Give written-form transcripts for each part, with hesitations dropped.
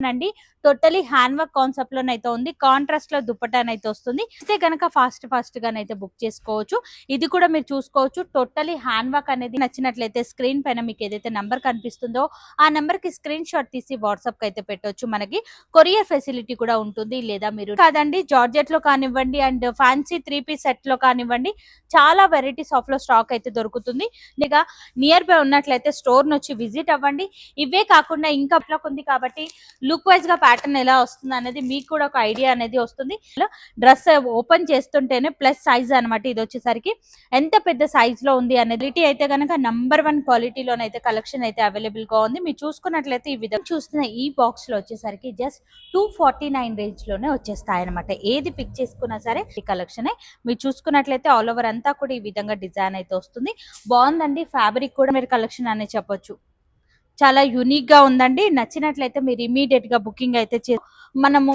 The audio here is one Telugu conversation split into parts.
అండి టోటలీ హ్యాండ్ వర్క్ కాన్సెప్ట్ లోనైతే ఉంది. కాంట్రాస్ట్ లో దుపట్టానైతే వస్తుంది. అయితే గనక ఫాస్ట్ గానైతే బుక్ చేసుకోవచ్చు. ఇది కూడా మీరు చూసుకోవచ్చు. టోటలీ హ్యాండ్ వర్క్ అనేది నచ్చినట్లయితే స్క్రీన్ పైన మీకు ఏదైతే నంబర్ కనిపిస్తుందో ఆ నంబర్ కి స్క్రీన్ షాట్ తీసి వాట్సాప్ కి అయితే పెట్టొచ్చు. మనకి కొరియర్ ఫెసిలిటీ కూడా ఉంటుంది. లేదా మీరు కాదండి జార్జెట్ లో కానివ్వండి అండ్ ఫ్యాన్సీ 3 పీస్ సెట్ లో కానివ్వండి చాలా వెరైటీస్ ఆఫ్ లో స్టాక్ అయితే దొరుకుతుంది. లేదా నియర్ బై ఉన్నట్లయితే స్టోర్ నుంచి విజిట్ అవ్వండి. ఇవే కాకుండా ఇంకా ఉంది కాబట్టి లుక్ వైజ్ గా ప్యాటర్న్ ఎలా వస్తుంది అనేది మీకు కూడా ఒక ఐడియా అనేది వస్తుంది. డ్రెస్ ఓపెన్ చేస్తుంటేనే ప్లస్ సైజ్ అనమాట. ఇది వచ్చేసరికి ఎంత పెద్ద సైజ్ లో ఉంది అనేది అయితే కనుక నంబర్ 1 క్వాలిటీలోనైతే కలెక్షన్ అయితే అవైలబుల్ గా ఉంది. మీరు చూసుకున్నట్లయితే ఈ విధంగా చూస్తున్న ఈ బాక్స్ లో వచ్చేసరికి జస్ట్ 249 రేంజ్ లోనే వచ్చేస్తాయి అనమాట. ఏది పిక్ చేసుకున్నా సరే ఈ కలెక్షన్ మీరు చూసుకున్నట్లయితే ఆల్ ఓవర్ అంతా కూడా ఈ విధంగా డిజైన్ అయితే వస్తుంది. బాగుందండి. ఫ్యాబ్రిక్ కూడా మీరు కలెక్షన్ అనే చెప్పొచ్చు. చాలా యూనిక్ గా ఉందండి. నచ్చినట్లయితే మీరు ఇమీడియట్ గా బుకింగ్ అయితే మనము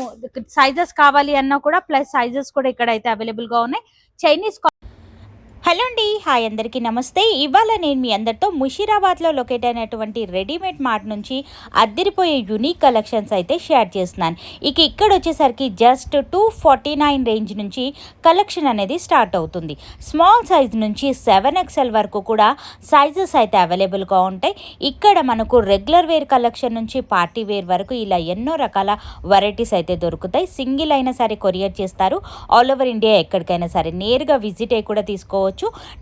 సైజెస్ కావాలి అన్నా కూడా ప్లస్ సైజెస్ కూడా ఇక్కడ అయితే అవైలబుల్ గా ఉన్నాయి. చైనీస్ హలో అండి, హాయ్ అందరికీ నమస్తే. ఇవాళ నేను మీ అందరితో ముషీరాబాద్లో లొకేట్ అయినటువంటి రెడీమేడ్ మార్ట్ నుంచి అద్దరిపోయే యూనిక్ కలెక్షన్స్ అయితే షేర్ చేస్తున్నాను. ఇక్కడ వచ్చేసరికి జస్ట్ 249 రేంజ్ నుంచి కలెక్షన్ అనేది స్టార్ట్ అవుతుంది. స్మాల్ సైజ్ నుంచి 7XL వరకు కూడా సైజెస్ అయితే అవైలబుల్గా ఉంటాయి. ఇక్కడ మనకు రెగ్యులర్ వేర్ కలెక్షన్ నుంచి పార్టీ వేర్ వరకు ఇలా ఎన్నో రకాల వెరైటీస్ అయితే దొరుకుతాయి. సింగిల్ అయినా సరే కొరియర్ చేస్తారు. ఆల్ ఓవర్ ఇండియా ఎక్కడికైనా సరే నేరుగా విజిట్ అయ్యి కూడా తీసుకోవచ్చు.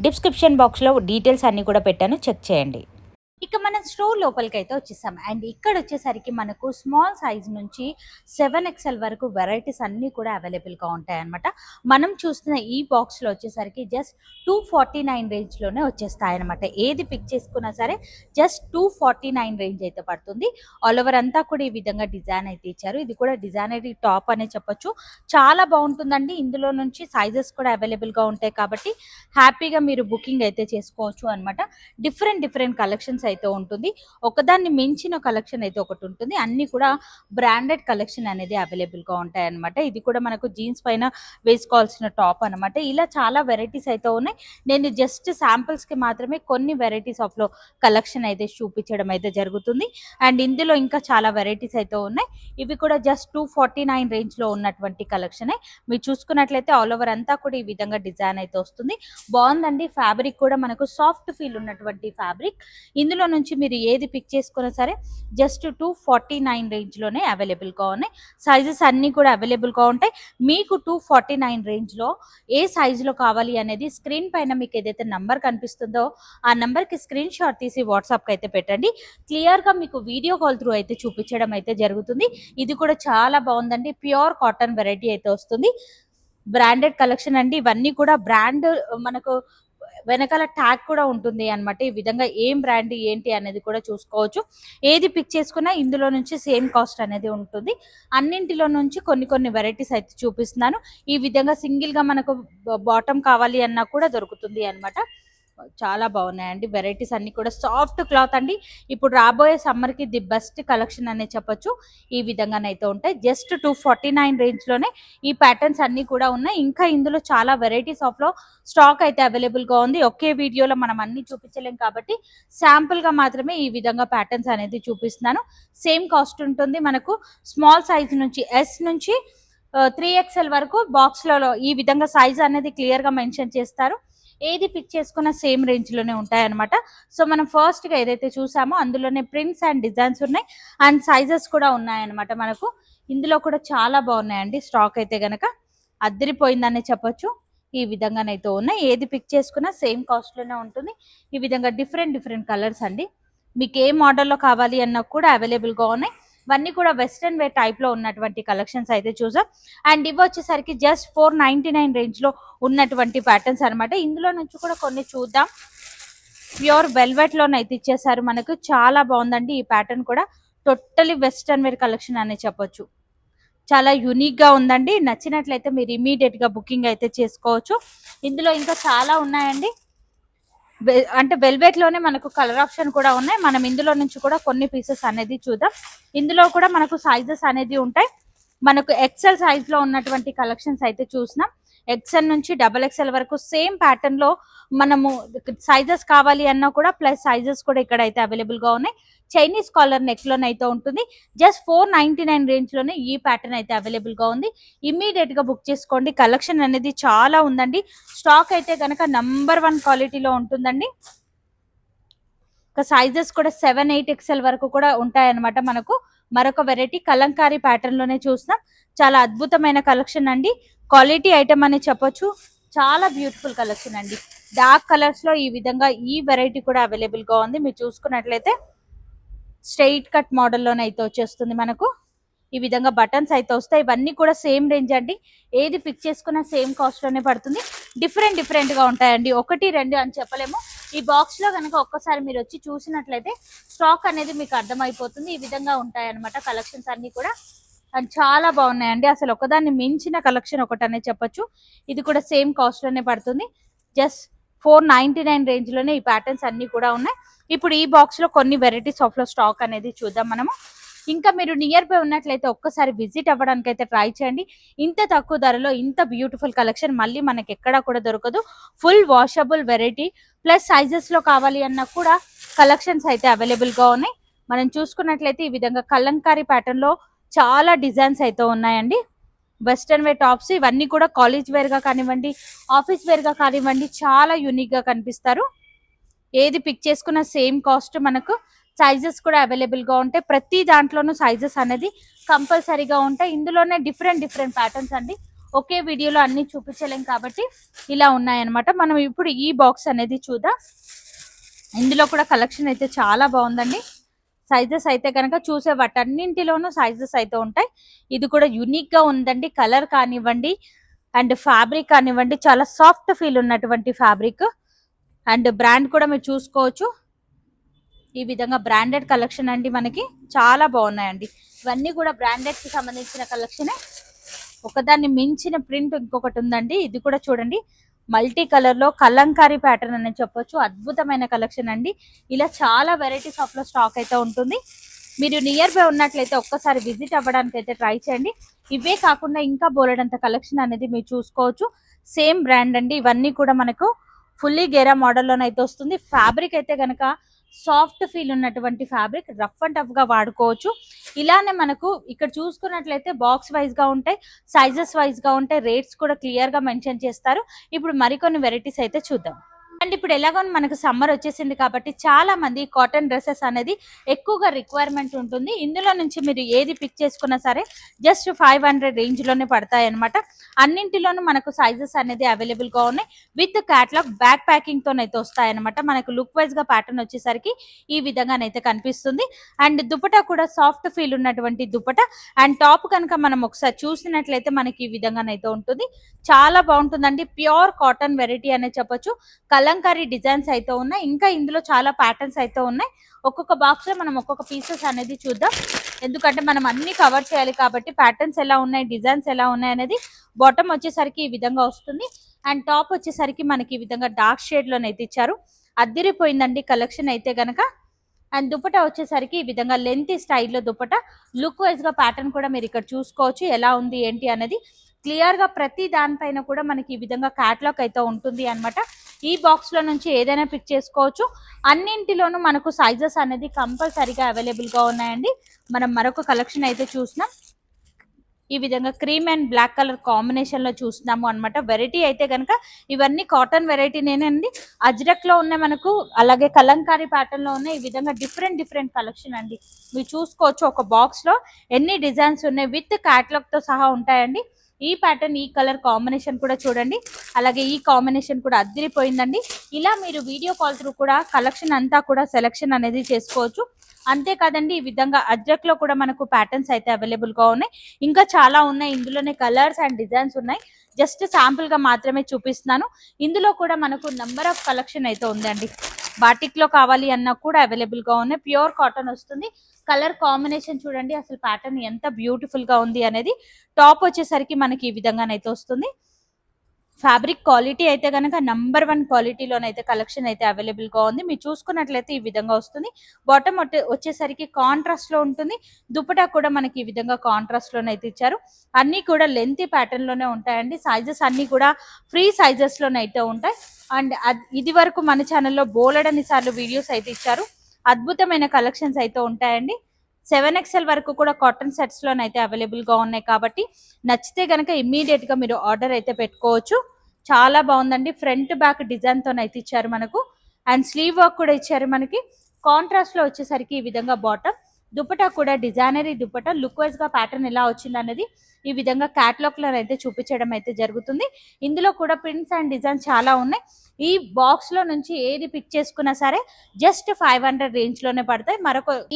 డిస్క్రిప్షన్ బాక్స్ లో డీటెయిల్స్ అన్ని కూడా పెట్టాను, చెక్ చేయండి. ఇక మనం స్టోర్ లోపలికి అయితే వచ్చేసాం. అండ్ ఇక్కడ వచ్చేసరికి మనకు స్మాల్ సైజ్ నుంచి 7XL వరకు వెరైటీస్ అన్నీ కూడా అవైలబుల్గా ఉంటాయి అనమాట. మనం చూస్తున్న ఈ బాక్స్లో వచ్చేసరికి జస్ట్ 249 రేంజ్లోనే వచ్చేస్తాయి అనమాట. ఏది పిక్ చేసుకున్నా సరే జస్ట్ 249 రేంజ్ అయితే పడుతుంది. ఆల్ ఓవర్ అంతా కూడా ఈ విధంగా డిజైన్ అయితే ఇచ్చారు. ఇది కూడా డిజైనరీ టాప్ అనే చెప్పొచ్చు. చాలా బాగుంటుందండి. ఇందులో నుంచి సైజెస్ కూడా అవైలబుల్గా ఉంటాయి కాబట్టి హ్యాపీగా మీరు బుకింగ్ అయితే చేసుకోవచ్చు అనమాట. డిఫరెంట్ కలెక్షన్స్ అయితే ఉంటుంది. ఒకదాన్ని మించిన కలెక్షన్ అయితే ఒకటి ఉంటుంది. అన్ని కూడా బ్రాండెడ్ కలెక్షన్ అనేది అవైలబుల్ గా ఉంటాయి అనమాట. ఇది కూడా మనకు జీన్స్ పైన వేసుకోవాల్సిన టాప్ అనమాట. ఇలా చాలా వెరైటీస్ అయితే ఉన్నాయి. నేను జస్ట్ శాంపిల్స్ కి మాత్రమే కొన్ని వెరైటీస్ ఆఫ్ లో కలెక్షన్ అయితే చూపించడం అయితే జరుగుతుంది. అండ్ ఇందులో ఇంకా చాలా వెరైటీస్ అయితే ఉన్నాయి. ఇవి కూడా జస్ట్ 249 రేంజ్ లో ఉన్నటువంటి కలెక్షన్. మీరు చూసుకున్నట్లయితే ఆల్ ఓవర్ అంతా కూడా ఈ విధంగా డిజైన్ అయితే వస్తుంది. బాగుందండి. ఫ్యాబ్రిక్ కూడా మనకు సాఫ్ట్ ఫీల్ ఉన్నటువంటి ఫ్యాబ్రిక్. ఇందులో నుంచి మీరు ఏది పిక్ చేసుకున్నా సరే జస్ట్ 249 రేంజ్ లోనే అవైలబుల్ గా ఉన్నాయి. సైజెస్ అన్ని కూడా అవైలబుల్ గా ఉంటాయి. మీకు 249 రేంజ్ లో ఏ సైజ్ లో కావాలి అనేది స్క్రీన్ పైన మీకు ఏదైతే నంబర్ కనిపిస్తుందో ఆ నంబర్ కి స్క్రీన్ షాట్ తీసి వాట్సాప్ కి అయితే పెట్టండి. క్లియర్ గా మీకు వీడియో కాల్ త్రూ అయితే చూపించడం అయితే జరుగుతుంది. ఇది కూడా చాలా బాగుందండి. ప్యూర్ కాటన్ వెరైటీ అయితే వస్తుంది. బ్రాండెడ్ కలెక్షన్ అండి. ఇవన్నీ కూడా బ్రాండ్ మనకు వెనకాల ట్యాగ్ కూడా ఉంటుంది అనమాట. ఈ విధంగా ఏం బ్రాండ్ ఏంటి అనేది కూడా చూసుకోవచ్చు. ఏది పిక్ చేసుకున్నా ఇందులో నుంచి సేమ్ కాస్ట్ అనేది ఉంటుంది. అన్నింటిలో నుంచి కొన్ని వెరైటీస్ అయితే చూపిస్తున్నాను. ఈ విధంగా సింగిల్ గా మనకు బాటమ్ కావాలి అన్నా కూడా దొరుకుతుంది అనమాట. చాలా బాగున్నాయండి. వెరైటీస్ అన్ని కూడా సాఫ్ట్ క్లాత్ అండి. ఇప్పుడు రాబోయే సమ్మర్ కి ది బెస్ట్ కలెక్షన్ అనే చెప్పొచ్చు. ఈ విధంగానైతే ఉంటాయి. జస్ట్ 249 రేంజ్ లోనే ఈ ప్యాటర్న్స్ అన్ని కూడా ఉన్నాయి. ఇంకా ఇందులో చాలా వెరైటీస్ ఆఫ్ లో స్టాక్ అయితే అవైలబుల్ గా ఉంది. ఒకే వీడియోలో మనం అన్ని చూపించలేం కాబట్టి శాంపుల్ గా మాత్రమే ఈ విధంగా ప్యాటర్న్స్ అనేది చూపిస్తున్నాను. సేమ్ కాస్ట్ ఉంటుంది. మనకు స్మాల్ సైజ్ నుంచి ఎస్ నుంచి 3XL వరకు బాక్స్ లో ఈ విధంగా సైజ్ అనేది క్లియర్ గా మెన్షన్ చేస్తారు. ఏది పిక్ చేసుకున్న సేమ్ రేంజ్ లోనే ఉంటాయి అనమాట. సో మనం ఫస్ట్ గా ఏదైతే చూసామో అందులోనే ప్రింట్స్ అండ్ డిజైన్స్ ఉన్నాయి. అండ్ సైజెస్ కూడా ఉన్నాయన్నమాట. మనకు ఇందులో కూడా చాలా బాగున్నాయండి. స్టాక్ అయితే గనక అద్దరిపోయిందనే చెప్పొచ్చు. ఈ విధంగానైతే ఉన్నాయి. ఏది పిక్ చేసుకున్నా సేమ్ కాస్ట్ లోనే ఉంటుంది. ఈ విధంగా డిఫరెంట్ కలర్స్ అండి. మీకు ఏ మోడల్లో కావాలి అన్నా కూడా అవైలబుల్ గా ఉన్నాయి. ఇవన్నీ కూడా వెస్ట్రన్ వేర్ టైప్ లో ఉన్నటువంటి కలెక్షన్స్ అయితే చూసాం. అండ్ ఇవి వచ్చేసరికి జస్ట్ 499 రేంజ్ లో ఉన్నటువంటి ప్యాటర్న్స్ అనమాట. ఇందులో నుంచి కూడా కొన్ని చూద్దాం. ప్యూర్ వెల్వెట్ లోనైతే ఇచ్చేసారు మనకు. చాలా బాగుందండి. ఈ ప్యాటర్న్ కూడా టోటలీ వెస్ట్రన్ వేర్ కలెక్షన్ అనే చెప్పొచ్చు. చాలా యూనిక్ గా ఉందండి. నచ్చినట్లయితే మీరు ఇమీడియట్ గా బుకింగ్ అయితే చేసుకోవచ్చు. ఇందులో ఇంకా చాలా ఉన్నాయండి. అంటే వెల్వెట్ లోనే మనకు కలర్ ఆప్షన్ కూడా ఉన్నాయి. మనం ఇందులో నుంచి కూడా కొన్ని పీసెస్ అనేది చూద్దాం. ఇందులో కూడా మనకు సైజెస్ అనేది ఉంటాయి. మనకు ఎక్సెల్ సైజ్ లో ఉన్నటువంటి కలెక్షన్స్ అయితే చూసినాం. ఎక్స్ఎల్ నుంచి డబల్ ఎక్స్ఎల్ వరకు సేమ్ ప్యాటర్న్ లో మనము సైజెస్ కావాలి అన్నా కూడా ప్లస్ సైజెస్ కూడా ఇక్కడ అయితే అవైలబుల్ గా ఉన్నాయి. చైనీస్ కాలర్ నెక్ లోనే అయితే ఉంటుంది. జస్ట్ 499 రేంజ్ లోనే ఈ ప్యాటర్న్ అయితే అవైలబుల్ గా ఉంది. ఇమ్మీడియట్ గా బుక్ చేసుకోండి. కలెక్షన్ అనేది చాలా ఉందండి. స్టాక్ అయితే కనుక #1 క్వాలిటీలో ఉంటుందండి. సైజెస్ కూడా 7-8 ఎక్స్ఎల్ వరకు కూడా ఉంటాయన్నమాట. మనకు మరొక వెరైటీ కలంకారీ ప్యాటర్న్ లోనే చూస్తాం. చాలా అద్భుతమైన కలెక్షన్ అండి. క్వాలిటీ ఐటమ్ అని చెప్పొచ్చు. చాలా బ్యూటిఫుల్ కలెక్షన్ అండి. డార్క్ కలర్స్ లో ఈ విధంగా ఈ వెరైటీ కూడా అవైలబుల్ గా ఉంది. మీరు చూసుకున్నట్లయితే స్ట్రైట్ కట్ మోడల్లోనే అయితే వచ్చేస్తుంది. మనకు ఈ విధంగా బటన్స్ అయితే వస్తాయి. ఇవన్నీ కూడా సేమ్ రేంజ్ అండి. ఏది పిక్ చేసుకున్నా సేమ్ కాస్ట్ లోనే పడుతుంది. డిఫరెంట్ గా ఉంటాయండి. 1-2 అని చెప్పలేము. ఈ బాక్స్ లో కనుక ఒక్కసారి మీరు వచ్చి చూసినట్లయితే స్టాక్ అనేది మీకు అర్థమైపోతుంది. ఈ విధంగా ఉంటాయి అనమాట కలెక్షన్స్ అన్ని కూడా. అండ్ చాలా బాగున్నాయండి. అసలు ఒకదాన్ని మించిన కలెక్షన్ ఒకటి అనే చెప్పొచ్చు. ఇది కూడా సేమ్ కాస్ట్ లోనే పడుతుంది. జస్ట్ 499 రేంజ్ లోనే ఈ ప్యాటర్న్స్ అన్ని కూడా ఉన్నాయి. ఇప్పుడు ఈ బాక్స్ లో కొన్ని వెరైటీస్ ఆఫ్ లో స్టాక్ అనేది చూద్దాం మనము. ఇంకా మీరు నియర్ బై ఉన్నట్లయితే ఒక్కసారి విజిట్ అవ్వడానికి అయితే ట్రై చేయండి. ఇంత తక్కువ ధరలో ఇంత బ్యూటిఫుల్ కలెక్షన్ మళ్ళీ మనకి ఎక్కడా కూడా దొరకదు. Full washable variety plus sizes లో కావాలి అన్నా కూడా కలెక్షన్స్ అయితే అవైలబుల్ గా ఉన్నాయి. మనం చూసుకున్నట్లయితే ఈ విధంగా కలంకారీ ప్యాటర్న్ లో చాలా డిజైన్స్ అయితే ఉన్నాయండి. వెస్టర్న్ వేర్ టాప్స్ ఇవన్నీ కూడా కాలేజ్ వేర్ గా కానివ్వండి, ఆఫీస్ వేర్ గా కానివ్వండి, చాలా యూనిక్ గా కనిపిస్తారు. ఏది పిక్ చేసుకున్న సేమ్ కాస్ట్. మనకు సైజెస్ కూడా అవైలబుల్ గా ఉంటాయి. ప్రతి దాంట్లోనూ సైజెస్ అనేది కంపల్సరీగా ఉంటాయి. ఇందులోనే డిఫరెంట్ ప్యాటర్న్స్ అండి. ఒకే వీడియోలో అన్ని చూపించలేం కాబట్టి ఇలా ఉన్నాయన్నమాట. మనం ఇప్పుడు ఈ బాక్స్ అనేది చూద్దాం. ఇందులో కూడా కలెక్షన్ అయితే చాలా బాగుందండి. సైజెస్ అయితే కనుక చూసే వాటన్నింటిలోనూ సైజెస్ అయితే ఉంటాయి. ఇది కూడా యూనిక్ గా ఉందండి. కలర్ కానివ్వండి అండ్ ఫ్యాబ్రిక్ కానివ్వండి, చాలా సాఫ్ట్ ఫీల్ ఉన్నటువంటి ఫ్యాబ్రిక్. అండ్ బ్రాండ్ కూడా మీరు చూసుకోవచ్చు. ఈ విధంగా బ్రాండెడ్ కలెక్షన్ అండి. మనకి చాలా బాగున్నాయండి. ఇవన్నీ కూడా బ్రాండెడ్ కి సంబంధించిన కలెక్షనే. ఒకదాన్ని మించిన ప్రింట్ ఇంకొకటి ఉందండి. ఇది కూడా చూడండి, మల్టీ కలర్ లో కలంకారీ ప్యాటర్న్ అని చెప్పొచ్చు. అద్భుతమైన కలెక్షన్ అండి. ఇలా చాలా వెరైటీస్ ఆఫ్ లో స్టాక్ అయితే ఉంటుంది. మీరు నియర్ బై ఉన్నట్లయితే ఒక్కసారి విజిట్ అవ్వడానికి అయితే ట్రై చేయండి. ఇవే కాకుండా ఇంకా బోలెడంత కలెక్షన్ అనేది మీరు చూసుకోవచ్చు. సేమ్ బ్రాండ్ అండి. ఇవన్నీ కూడా మనకు ఫుల్లీ గేరా మోడల్లోనైతే వస్తుంది. ఫ్యాబ్రిక్ అయితే కనుక సాఫ్ట్ ఫీల్ ఉన్నటువంటి ఫ్యాబ్రిక్, రఫ్ అండ్ టఫ్ గా వాడుకోవచ్చు. ఇలానే మనకు ఇక్కడ చూసుకున్నట్లయితే బాక్స్ వైజ్ గా ఉంటాయి, సైజెస్ వైజ్ గా ఉంటాయి, రేట్స్ కూడా క్లియర్ గా మెన్షన్ చేస్తారు. ఇప్పుడు మరికొన్ని వెరైటీస్ అయితే చూద్దాం. అండ్ ఇప్పుడు ఎలాగో మనకు సమ్మర్ వచ్చేసింది కాబట్టి చాలా మంది కాటన్ డ్రెస్సెస్ అనేది ఎక్కువగా రిక్వైర్మెంట్ ఉంటుంది. ఇందులో నుంచి మీరు ఏది పిక్ చేసుకున్నా సరే జస్ట్ 500 రేంజ్ లోనే పడతాయి అనమాట. అన్నింటిలోనూ మనకు సైజెస్ అనేది అవైలబుల్ గా ఉన్నాయి. విత్ క్యాటలాగ్ బ్యాక్ ప్యాకింగ్ తోనైతే వస్తాయన్నమాట. మనకు లుక్ వైజ్ గా ప్యాటర్న్ వచ్చేసరికి ఈ విధంగానైతే కనిపిస్తుంది. అండ్ దుపటా కూడా సాఫ్ట్ ఫీల్ ఉన్నటువంటి దుపటా. అండ్ టాప్ కనుక మనం ఒకసారి చూసినట్లయితే మనకి ఈ విధంగానైతే ఉంటుంది. చాలా బాగుంటుందండి. ప్యూర్ కాటన్ వెరైటీ అనే చెప్పొచ్చు. కలంకారీ డిజైన్స్ అయితే ఉన్నాయి. ఇంకా ఇందులో చాలా ప్యాటర్న్స్ అయితే ఉన్నాయి. ఒక్కొక్క బాక్స్ లో మనం ఒక్కొక్క పీసెస్ అనేది చూద్దాం. ఎందుకంటే మనం అన్ని కవర్ చేయాలి కాబట్టి ప్యాటర్న్స్ ఎలా ఉన్నాయి, డిజైన్స్ ఎలా ఉన్నాయి అనేది. బాటమ్ వచ్చేసరికి ఈ విధంగా వస్తుంది. అండ్ టాప్ వచ్చేసరికి మనకి ఈ విధంగా డార్క్ షేడ్ లోనైతే ఇచ్చారు. అద్దిరిపోయిందండి కలెక్షన్ అయితే గనక. అండ్ దుపట్టా వచ్చేసరికి ఈ విధంగా లెంత్ స్టైల్లో దుపట్టా. లుక్ వైజ్ గా ప్యాటర్న్ కూడా మీరు ఇక్కడ చూసుకోవచ్చు ఎలా ఉంది ఏంటి అనేది. క్లియర్ గా ప్రతి దానిపైన కూడా మనకి ఈ విధంగా క్యాటలాగ్ అయితే ఉంటుంది అన్నమాట. ఈ బాక్స్ లో నుంచి ఏదైనా పిక్ చేసుకోవచ్చు. అన్నింటిలోనూ మనకు సైజెస్ అనేది కంపల్సరీగా అవైలబుల్ గా ఉన్నాయండి. మనం మరొక కలెక్షన్ అయితే చూస్తున్నాం. ఈ విధంగా cream and black colour combination లో చూస్తున్నాము అన్నమాట. వెరైటీ అయితే కనుక ఇవన్నీ కాటన్ వెరైటీనేనండి. అజ్రక్ లో ఉన్నాయి మనకు, అలాగే కలంకారీ ప్యాటర్న్ లో ఉన్నాయి. ఈ విధంగా డిఫరెంట్ కలెక్షన్ అండి. మీరు చూసుకోవచ్చు ఒక బాక్స్ లో ఎన్ని డిజైన్స్ ఉన్నాయి. విత్ క్యాటలాగ్ తో సహా ఉంటాయండి. ఈ ప్యాటర్న్, ఈ కలర్ కాంబినేషన్ కూడా చూడండి. అలాగే ఈ కాంబినేషన్ కూడా అద్దిరిపోయిందండి. ఇలా మీరు వీడియో కాల్ త్రూ కూడా కలెక్షన్ అంతా కూడా సెలెక్షన్ అనేది చేసుకోవచ్చు. అంతేకాదండి, ఈ విధంగా అజ్రక్ లో కూడా మనకు ప్యాటర్న్స్ అయితే అవైలబుల్ గా ఉన్నాయి. ఇంకా చాలా ఉన్నాయి. ఇందులోనే కలర్స్ అండ్ డిజైన్స్ ఉన్నాయి. జస్ట్ శాంపుల్ గా మాత్రమే చూపిస్తున్నాను. ఇందులో కూడా మనకు నెంబర్ ఆఫ్ కలెక్షన్ అయితే ఉందండి. బాటిక్ లో కావాలి అన్నా కూడా అవైలబుల్ గా ఉన్నాయి. ప్యూర్ కాటన్ వస్తుంది. కలర్ కాంబినేషన్ చూడండి, అసలు ప్యాటర్న్ ఎంత బ్యూటిఫుల్ గా ఉంది అనేది. టాప్ వచ్చేసరికి మనకి ఈ విధంగానైతే వస్తుంది. ఫ్యాబ్రిక్ క్వాలిటీ అయితే కనుక నంబర్ 1 క్వాలిటీలోనైతే కలెక్షన్ అయితే అవైలబుల్ గా ఉంది. మీరు చూసుకున్నట్లయితే ఈ విధంగా వస్తుంది. బాటమ్ వచ్చేసరికి కాంట్రాస్ట్ లో ఉంటుంది. దుపట్టా కూడా మనకి ఈ విధంగా కాంట్రాస్ట్ లోనైతే ఇచ్చారు. అన్ని కూడా లెంతీ ప్యాటర్న్ లోనే ఉంటాయండి. సైజెస్ అన్ని కూడా ఫ్రీ సైజెస్ లోనైతే ఉంటాయి. అండ్ ఇది వరకు మన ఛానల్లో బోలెడన్ని సార్లు వీడియోస్ అయితే ఇచ్చారు. అద్భుతమైన కలెక్షన్స్ అయితే ఉంటాయండి. 7XL వరకు కూడా కాటన్ సెట్స్ లోనైతే అవైలబుల్ గా ఉన్నాయి కాబట్టి నచ్చితే గనక ఇమ్మీడియట్ గా మీరు ఆర్డర్ అయితే పెట్టుకోవచ్చు. చాలా బాగుందండి. ఫ్రంట్ బ్యాక్ డిజైన్ తోనైతే ఇచ్చారు మనకు. అండ్ స్లీవ్ వర్క్ కూడా ఇచ్చారు మనకి. కాంట్రాస్ట్ లో వచ్చేసరికి ఈ విధంగా బాటమ్, దుపట్టా కూడా డిజైనరీ దుపట్టా. లుక్ వైజ్ గా ప్యాటర్న్ ఎలా వచ్చింది అనేది ఈ విధంగా క్యాటలాగ్ లో అయితే చూపించడం అయితే జరుగుతుంది. ఇందులో కూడా ప్రింట్స్ అండ్ డిజైన్స్ చాలా ఉన్నాయి. ఈ బాక్స్ లో నుంచి ఏది పిక్ చేసుకున్నా సరే జస్ట్ 500 రేంజ్ లోనే పడతాయి.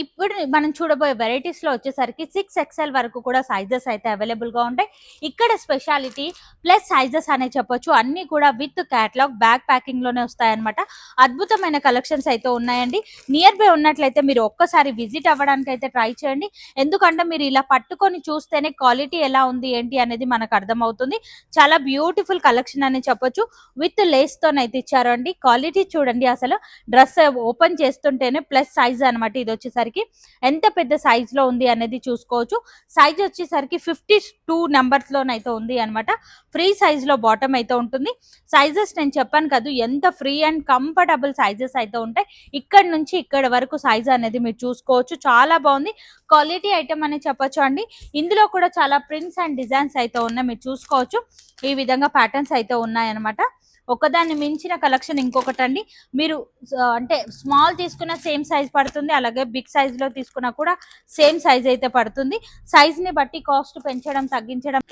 ఇప్పుడు మనం చూడబోయే వెరైటీస్ లో వచ్చేసరికి 6XL వరకు కూడా సైజెస్ అయితే అవైలబుల్ గా ఉంటాయి. ఇక్కడ స్పెషాలిటీ ప్లస్ సైజెస్ అనే చెప్పొచ్చు. అన్ని కూడా విత్ క్యాటలాగ్ బ్యాక్ ప్యాకింగ్ లోనే వస్తాయన్నమాట. అద్భుతమైన కలెక్షన్స్ అయితే ఉన్నాయండి. నియర్ బై ఉన్నట్లయితే మీరు ఒక్కసారి విజిట్ అవ్వడానికి అయితే ట్రై చేయండి. ఎందుకంటే మీరు ఇలా పట్టుకొని చూస్తేనే క్వాలిటీ ఎలా ఉంది ఏంటి అనేది మనకు అర్థమవుతుంది. చాలా బ్యూటిఫుల్ కలెక్షన్ అని చెప్పొచ్చు. విత్ లేస్ తో అయితే ఇచ్చారు అండి. క్వాలిటీ చూడండి, అసలు డ్రెస్ ఓపెన్ చేస్తుంటేనే ప్లస్ సైజ్ అనమాట. ఇది వచ్చేసరికి ఎంత పెద్ద సైజ్ లో ఉంది అనేది చూసుకోవచ్చు. సైజ్ వచ్చేసరికి 52 నెంబర్స్ లోనైతే ఉంది అనమాట. ఫ్రీ సైజ్ లో బాటమ్ అయితే ఉంటుంది. సైజెస్ నేను చెప్పాను కదా ఎంత ఫ్రీ అండ్ కంఫర్టబుల్ సైజెస్ అయితే ఉంటాయి. ఇక్కడ నుంచి ఇక్కడ వరకు సైజ్ అనేది మీరు చూసుకోవచ్చు. చాలా బాగుంది. క్వాలిటీ ఐటమ్ అని చెప్పొచ్చు అండి. ఇందులో కూడా చాలా ప్రింట్స్ అండ్ డిజైన్స్ అయితే ఉన్నాయి. మీరు చూసుకోవచ్చు. ఈ విధంగా ప్యాటర్న్స్ అయితే ఉన్నాయన్నమాట. ఒకదాన్ని మించిన కలెక్షన్ ఇంకొకటి అండి. మీరు అంటే స్మాల్ తీసుకున్న సేమ్ సైజ్ పడుతుంది. అలాగే బిగ్ సైజ్ లో తీసుకున్నా కూడా సేమ్ సైజ్ అయితే పడుతుంది. సైజ్ ని బట్టి కాస్ట్ పెంచడం తగ్గించడం.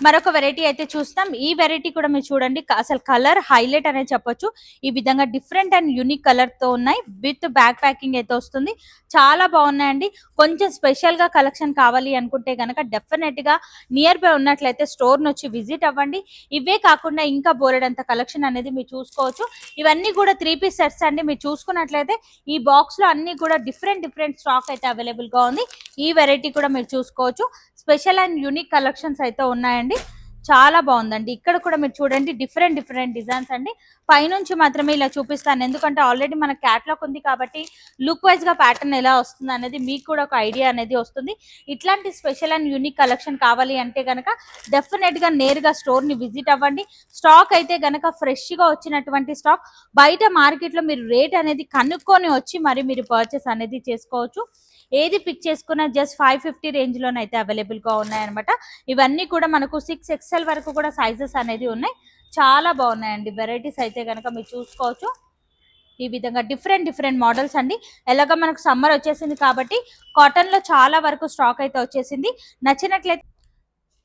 మరొక వెరైటీ అయితే చూస్తాం. ఈ వెరైటీ కూడా మీరు చూడండి, అసలు కలర్ హైలైట్ అనే చెప్పొచ్చు. ఈ విధంగా డిఫరెంట్ అండ్ యూనిక్ కలర్ తో ఉన్నాయి. విత్ బ్యాక్ ప్యాకింగ్ అయితే వస్తుంది. చాలా బాగున్నాయండి. కొంచెం స్పెషల్ గా కలెక్షన్ కావాలి అనుకుంటే గనక డెఫినెట్ గా నియర్ బై ఉన్నట్లయితే స్టోర్ నుంచి విజిట్ అవ్వండి. ఇవే కాకుండా ఇంకా బోలెడంత కలెక్షన్ అనేది మీరు చూసుకోవచ్చు. ఇవన్నీ కూడా 3 పీస్ సెట్స్ అండి. మీరు చూసుకున్నట్లయితే ఈ బాక్స్ లో అన్ని కూడా డిఫరెంట్ స్టాక్ అయితే అవైలబుల్ గా ఉంది. ఈ వెరైటీ కూడా మీరు చూసుకోవచ్చు. స్పెషల్ అండ్ యూనిక్ కలెక్షన్స్ అయితే ఉన్నాయండి. చాలా బాగుందండి. ఇక్కడ కూడా మీరు చూడండి, డిఫరెంట్ డిజైన్స్ అండి. పైనుంచి మాత్రమే ఇలా చూపిస్తాను, ఎందుకంటే ఆల్రెడీ మన క్యాటలాగ్ ఉంది కాబట్టి లుక్ వైజ్ గా ప్యాటర్న్ ఎలా వస్తుంది అనేది మీకు కూడా ఒక ఐడియా అనేది వస్తుంది. ఇట్లాంటి స్పెషల్ అండ్ యూనిక్ కలెక్షన్ కావాలి అంటే గనక డెఫినెట్ గా నేరుగా స్టోర్ ని విజిట్ అవ్వండి. స్టాక్ అయితే గనక ఫ్రెష్ గా వచ్చినటువంటి స్టాక్. బయట మార్కెట్ లో మీరు రేట్ అనేది కనుక్కొని వచ్చి మరి మీరు పర్చేస్ అనేది చేసుకోవచ్చు. ఏది పిక్ చేసుకున్నా జస్ట్ 550 రేంజ్ లోనైతే అవైలబుల్ గా ఉన్నాయన్నమాట. ఇవన్నీ కూడా మనకు 6XL వరకు కూడా సైజెస్ అనేది ఉన్నాయి. చాలా బాగున్నాయండి. వెరైటీస్ అయితే కనుక మీరు చూసుకోవచ్చు. ఈ విధంగా డిఫరెంట్ మోడల్స్ అండి. ఎలాగ మనకు సమ్మర్ వచ్చేసింది కాబట్టి కాటన్ లో చాలా వరకు స్టాక్ అయితే వచ్చేసింది. నచ్చినట్లయితే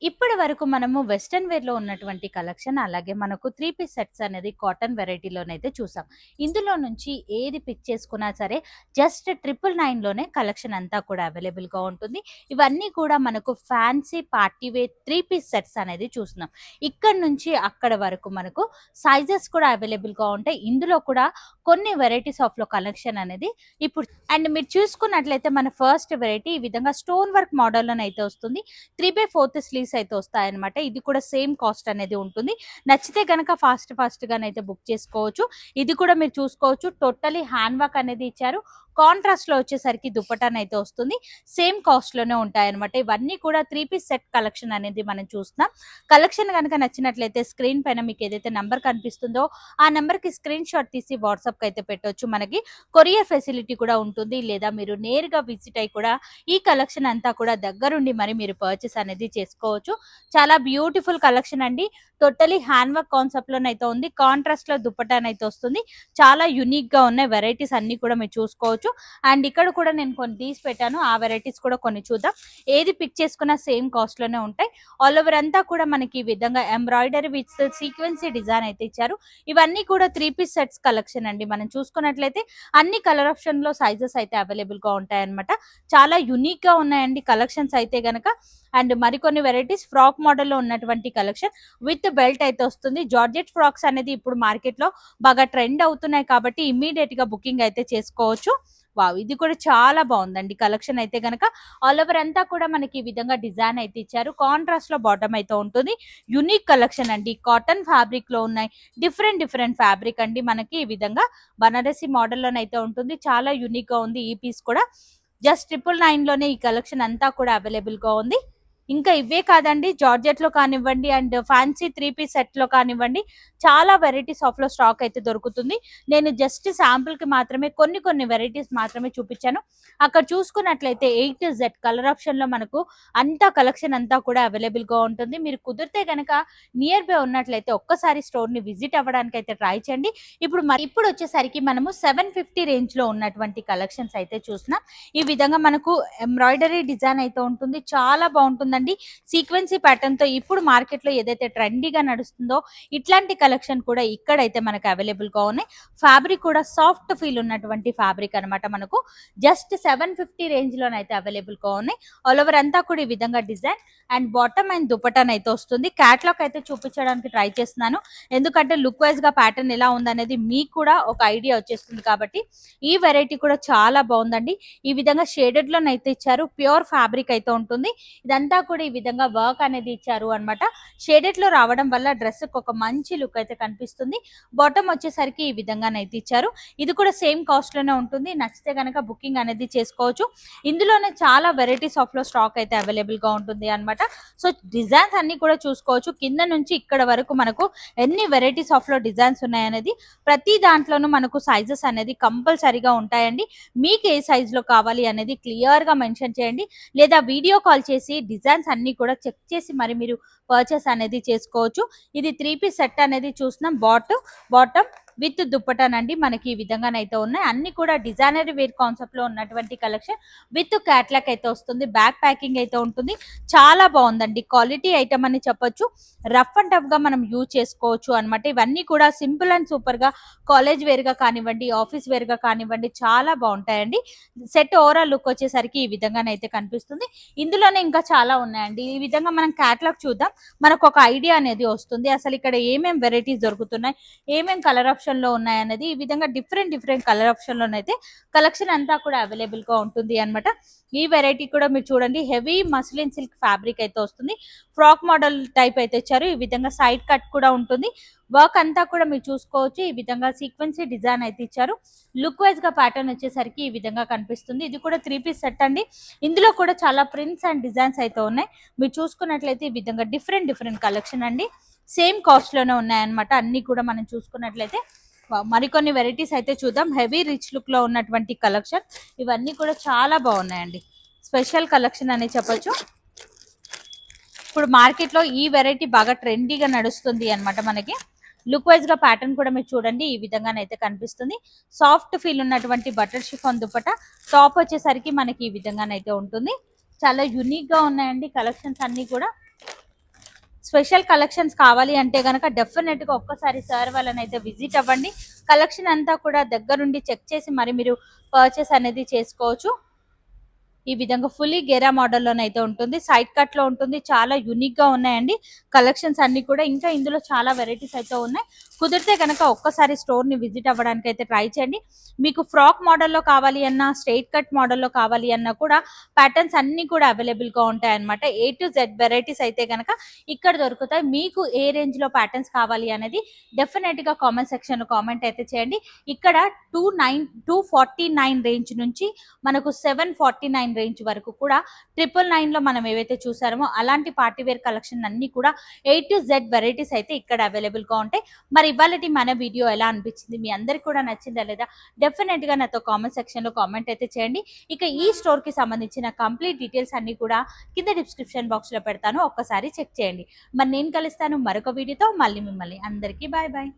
ఇప్పటి వరకు మనము వెస్టర్న్ వేర్ లో ఉన్నటువంటి కలెక్షన్, అలాగే మనకు 3 పీస్ సెట్స్ అనేది కాటన్ వెరైటీలోనైతే చూసాం. ఇందులో నుంచి ఏది పిక్ చేసుకున్నా సరే జస్ట్ 999 లోనే కలెక్షన్ అంతా కూడా అవైలబుల్ గా ఉంటుంది. ఇవన్నీ కూడా మనకు fancy party wear 3 piece sets అనేది చూస్తున్నాం. ఇక్కడ నుంచి అక్కడ వరకు మనకు సైజెస్ కూడా అవైలబుల్ గా ఉంటాయి. ఇందులో కూడా కొన్ని వెరైటీస్ ఆఫ్ లో కలెక్షన్ అనేది ఇప్పుడు. అండ్ మీరు చూసుకున్నట్లయితే మన ఫస్ట్ వెరైటీ ఈ విధంగా స్టోన్ వర్క్ మోడల్లోనైతే వస్తుంది. 3/4 స్లీవ్స్ అయితే వస్తాయన్నమాట. ఇది కూడా సేమ్ కాస్ట్ అనేది ఉంటుంది. నచ్చితే గనక ఫాస్ట్ గానైతే బుక్ చేసుకోవచ్చు. ఇది కూడా మీరు చూసుకోవచ్చు. టోటలీ హ్యాండ్ వర్క్ అనేది ఇచ్చారు. కాంట్రాస్ట్ లో వచ్చేసరికి దుపట్టాన్ అయితే వస్తుంది. సేమ్ కాస్ట్ లోనే ఉంటాయన్నమాట. ఇవన్నీ కూడా 3 పీస్ సెట్ కలెక్షన్ అనేది మనం చూస్తున్నాం. కలెక్షన్ కనుక నచ్చినట్లయితే స్క్రీన్ పైన మీకు ఏదైతే నంబర్ కనిపిస్తుందో ఆ నెంబర్ కి స్క్రీన్ షాట్ తీసి వాట్సాప్ కి అయితే పెట్టొచ్చు. మనకి కొరియర్ ఫెసిలిటీ కూడా ఉంటుంది. లేదా మీరు నేరుగా విజిట్ అయి కూడా ఈ కలెక్షన్ అంతా కూడా దగ్గరుండి మరి మీరు పర్చేస్ అనేది చేసుకోవచ్చు. చాలా బ్యూటిఫుల్ కలెక్షన్ అండి. టోటలీ హ్యాండ్ వర్క్ కాన్సెప్ట్ లోనైతే ఉంది. కాంట్రాస్ట్ లో దుపట్టాన్ అయితే వస్తుంది. చాలా యూనిక్ గా ఉన్నాయి. వెరైటీస్ అన్ని కూడా మీరు చూసుకోవచ్చు. అండ్ ఇక్కడ కూడా నేను కొన్ని తీసి పెట్టాను. ఆ వెరైటీస్ కూడా కొన్ని చూద్దాం. ఏది పిక్ చేసుకున్నా సేమ్ కాస్ట్ లోనే ఉంటాయి. ఆల్ ఓవర్ అంతా కూడా మనకి ఈ విధంగా ఎంబ్రాయిడరీ విత్ సీక్వెన్సీ డిజైన్ అయితే ఇచ్చారు. ఇవన్నీ కూడా 3 పీస్ సెట్స్ కలెక్షన్ అండి. మనం చూసుకున్నట్లయితే అన్ని కలర్ ఆప్షన్ లో సైజెస్ అయితే అవైలబుల్ గా ఉంటాయి అనమాట. చాలా యూనిక్ గా ఉన్నాయండి కలెక్షన్స్ అయితే గనక. అండ్ మరికొన్ని వెరైటీస్ ఫ్రాక్ మోడల్లో ఉన్నటువంటి కలెక్షన్ విత్ బెల్ట్ అయితే వస్తుంది. జార్జెట్ ఫ్రాక్స్ అనేది ఇప్పుడు మార్కెట్ లో బాగా ట్రెండ్ అవుతున్నాయి కాబట్టి ఇమ్మీడియట్ గా బుకింగ్ అయితే చేసుకోవచ్చు. వావ్! ఇది కూడా చాలా బాగుందండి కలెక్షన్ అయితే గనక. ఆల్ ఓవర్ అంతా కూడా మనకి ఈ విధంగా డిజైన్ అయితే ఇచ్చారు. కాంట్రాస్ట్ లో బాటమ్ అయితే ఉంటుంది. యూనిక్ కలెక్షన్ అండి. కాటన్ ఫ్యాబ్రిక్ లో ఉన్నాయి. డిఫరెంట్ డిఫరెంట్ ఫ్యాబ్రిక్ అండి. మనకి ఈ విధంగా బనారసి మోడల్ లోనైతే ఉంటుంది. చాలా యూనిక్ గా ఉంది ఈ పీస్ కూడా. జస్ట్ 999 లోనే ఈ కలెక్షన్ అంతా కూడా అవైలబుల్ గా ఉంది. ఇంకా ఇవే కాదండి, జార్జెట్ లో కానివ్వండి అండ్ ఫ్యాన్సీ 3 పీస్ సెట్ లో కానివ్వండి, చాలా వెరైటీస్ ఆఫ్ లో స్టాక్ అయితే దొరుకుతుంది. నేను జస్ట్ శాంపుల్ కి మాత్రమే కొన్ని కొన్ని వెరైటీస్ మాత్రమే చూపించాను. అక్కడ చూసుకున్నట్లయితే A to Z colour option లో మనకు అంతా కలెక్షన్ అంతా కూడా అవైలబుల్ గా ఉంటుంది. మీరు కుదిరితే గనక నియర్ బై ఉన్నట్లయితే ఒక్కసారి స్టోర్ ని విజిట్ అవ్వడానికి అయితే ట్రై చేయండి. ఇప్పుడు వచ్చేసరికి మనము 750 రేంజ్ లో ఉన్నటువంటి కలెక్షన్స్ అయితే చూస్తున్నాం. ఈ విధంగా మనకు ఎంబ్రాయిడరీ డిజైన్ అయితే ఉంటుంది. చాలా బాగుంటుందండి. సీక్వెన్సీ ప్యాటర్న్ తో ఇప్పుడు మార్కెట్ లో ఏదైతే ట్రెండీగా నడుస్తుందో ఇట్లాంటి కలెక్షన్ కూడా ఇక్కడైతే మనకు అవైలబుల్ గా ఉన్నాయి. ఫ్యాబ్రిక్ కూడా సాఫ్ట్ ఫీల్ ఉన్నటువంటి ఫ్యాబ్రిక్ అన్నమాట. మనకు జస్ట్ 750 రేంజ్ లోనైతే అవైలబుల్ గా ఉన్నాయి. ఆల్ ఓవర్ అంతా కూడా ఈ విధంగా డిజైన్ అండ్ బాటమ్ అండ్ దుపటాన్ అయితే వస్తుంది. క్యాట్లాగ్ అయితే చూపించడానికి ట్రై చేస్తున్నాను, ఎందుకంటే లుక్ వైజ్ గా ప్యాటర్న్ ఎలా ఉందనేది మీకు కూడా ఒక ఐడియా వచ్చేస్తుంది కాబట్టి. ఈ వెరైటీ కూడా చాలా బాగుందండి. ఈ విధంగా షేడెడ్ లోనైతే ఇచ్చారు. ప్యూర్ ఫ్యాబ్రిక్ అయితే ఉంటుంది. ఇదంతా కూడా ఈ విధంగా వర్క్ అనేది ఇచ్చారు అన్నమాట. షేడెడ్ లో రావడం వల్ల డ్రెస్ కి ఒక మంచి లుక్ అయితే కనిపిస్తుంది. బాటమ్ వచ్చేసరికి ఈ విధంగానైతే ఇచ్చారు. ఇది కూడా సేమ్ కాస్ట్ లోనే ఉంటుంది. నచ్చితే కనుక బుకింగ్ అనేది చేసుకోవచ్చు. ఇందులోనే చాలా వెరైటీస్ ఆఫ్ లో స్టాక్ అయితే అవైలబుల్ గా ఉంటుంది అన్నమాట. సో డిజైన్స్ అన్ని కూడా చూసుకోవచ్చు. కింద నుంచి ఇక్కడ వరకు మనకు ఎన్ని వెరైటీస్ ఆఫ్ లో డిజైన్స్ ఉన్నాయనేది ప్రతి దాంట్లోనూ మనకు సైజెస్ అనేది కంపల్సరీగా ఉంటాయండి. మీకు ఏ సైజ్ లో కావాలి అనేది క్లియర్ గా మెన్షన్ చేయండి, లేదా వీడియో కాల్ చేసి డిజైన్స్ అన్ని కూడా చెక్ చేసి మరి మీరు పర్చేస్ అనేది చేసుకోవచ్చు. ఇది 3 పీస్ సెట్ అనేది చూస్తున్నాం. బాటమ్ విత్ దుప్పటానండి మనకి ఈ విధంగానైతే ఉన్నాయి. అన్ని కూడా డిజైనరీ వేర్ కాన్సెప్ట్ లో ఉన్నటువంటి కలెక్షన్ విత్ క్యాట్లాగ్ అయితే వస్తుంది. బ్యాక్ ప్యాకింగ్ అయితే ఉంటుంది. చాలా బాగుందండి. క్వాలిటీ ఐటమ్ అని చెప్పొచ్చు. రఫ్ అండ్ టఫ్ గా మనం యూజ్ చేసుకోవచ్చు అన్నమాట. ఇవన్నీ కూడా సింపుల్ అండ్ సూపర్ గా కాలేజ్ వేర్ గా కానివ్వండి, ఆఫీస్ వేర్ గా కానివ్వండి, చాలా బాగుంటాయండి. సెట్ ఓవరాల్ లుక్ వచ్చేసరికి ఈ విధంగానైతే కనిపిస్తుంది. ఇందులోనే ఇంకా చాలా ఉన్నాయండి. ఈ విధంగా మనం క్యాట్లాగ్ చూద్దాం, మనకు ఒక ఐడియా అనేది వస్తుంది. అసలు ఇక్కడ ఏమేం వెరైటీస్ దొరుకుతున్నాయి, ఏమేం కలర్ ఆప్షన్ లో ఉన్నాయి అనేది. ఈ విధంగా డిఫరెంట్ డిఫరెంట్ కలర్ ఆప్షన్ లోనైతే కలెక్షన్ అంతా కూడా అవైలబుల్ గా ఉంటుంది అన్నమాట. ఈ వెరైటీ కూడా మీరు చూడండి, హెవీ మస్లిన్ సిల్క్ ఫ్యాబ్రిక్ అయితే వస్తుంది. ఫ్రాక్ మోడల్ టైప్ అయితే ఇచ్చారు. ఈ విధంగా సైడ్ కట్ కూడా ఉంటుంది. వర్క్ అంతా కూడా మీరు చూసుకోవచ్చు. ఈ విధంగా సీక్వెన్సీ డిజైన్ అయితే ఇచ్చారు. లుక్ వైజ్ గా ప్యాటర్న్ వచ్చేసరికి ఈ విధంగా కనిపిస్తుంది. ఇది కూడా 3 పీస్ సెట్ అండి. ఇందులో కూడా చాలా ప్రింట్స్ అండ్ డిజైన్స్ అయితే ఉన్నాయి. మీరు చూసుకున్నట్లయితే ఈ విధంగా డిఫరెంట్ డిఫరెంట్ కలెక్షన్ అండి. సేమ్ కాస్ట్ లోనే ఉన్నాయన్నమాట. అన్ని కూడా మనం చూసుకున్నట్లయితే మరికొన్ని వెరైటీస్ అయితే చూద్దాం. హెవీ రిచ్ లుక్ లో ఉన్నటువంటి కలెక్షన్ ఇవన్నీ కూడా చాలా బాగున్నాయండి. స్పెషల్ కలెక్షన్ అని చెప్పొచ్చు. ఇప్పుడు మార్కెట్ లో ఈ వెరైటీ బాగా ట్రెండీగా నడుస్తుంది అన్నమాట. మనకి లుక్ వైజ్ గా ప్యాటర్న్ కూడా మీరు చూడండి ఈ విధంగానైతే కనిపిస్తుంది. సాఫ్ట్ ఫీల్ ఉన్నటువంటి బటర్ షిఫాన్ దుపట్టా. టాప్ వచ్చేసరికి మనకి ఈ విధంగానైతే ఉంటుంది. చాలా యూనిక్ గా ఉన్నాయండి కలెక్షన్స్ అన్ని కూడా. స్పెషల్ కలెక్షన్స్ కావాలి అంటే గనక డెఫినెట్ గా ఒక్కసారి సార్ వాళ్ళని అయితే విజిట్ అవ్వండి. కలెక్షన్ అంతా కూడా దగ్గరుండి చెక్ చేసి మరి మీరు పర్చేస్ అనేది చేసుకోవచ్చు. ఈ విధంగా ఫుల్లీ గెరా మోడల్లోనైతే ఉంటుంది. సైడ్ కట్ లో ఉంటుంది. చాలా యూనిక్ గా ఉన్నాయండి కలెక్షన్స్ అన్ని కూడా. ఇంకా ఇందులో చాలా వెరైటీస్ అయితే ఉన్నాయి. కుదిరితే కనుక ఒక్కసారి స్టోర్ ని విజిట్ అవ్వడానికి అయితే ట్రై చేయండి. మీకు ఫ్రాక్ మోడల్లో కావాలి అన్నా, స్ట్రైట్ కట్ మోడల్లో కావాలి అన్నా కూడా ప్యాటర్న్స్ అన్ని కూడా అవైలబుల్ గా ఉంటాయి అనమాట. A to Z వెరైటీస్ అయితే కనుక ఇక్కడ దొరుకుతాయి. మీకు ఏ రేంజ్ లో ప్యాటర్న్స్ కావాలి అనేది డెఫినెట్ గా కామెంట్ సెక్షన్ లో కామెంట్ అయితే చేయండి. ఇక్కడ 249 రేంజ్ నుంచి మనకు 749 రేంజ్ వరకు కూడా 999 లో మనం ఏవైతే చూసామో అలాంటి పార్టీ వేర్ కలెక్షన్ అన్ని కూడా A to Z వెరైటీస్ అయితే ఇక్కడ అవైలబుల్ గా ఉంటాయి. మరి ఇవాళ మన వీడియో ఎలా అనిపించింది, మీ అందరికి కూడా నచ్చిందా లేదా డెఫినెట్ గా నాతో కామెంట్ సెక్షన్ లో కామెంట్ అయితే చేయండి. ఇక ఈ స్టోర్ కి సంబంధించిన కంప్లీట్ డీటెయిల్స్ అన్ని కూడా కింద డిస్క్రిప్షన్ బాక్స్ లో పెడతాను, ఒక్కసారి చెక్ చేయండి. మరి నేను కలుస్తాను మరొక వీడియోతో. మళ్ళీ మిమ్మల్ని అందరికీ బాయ్ బాయ్.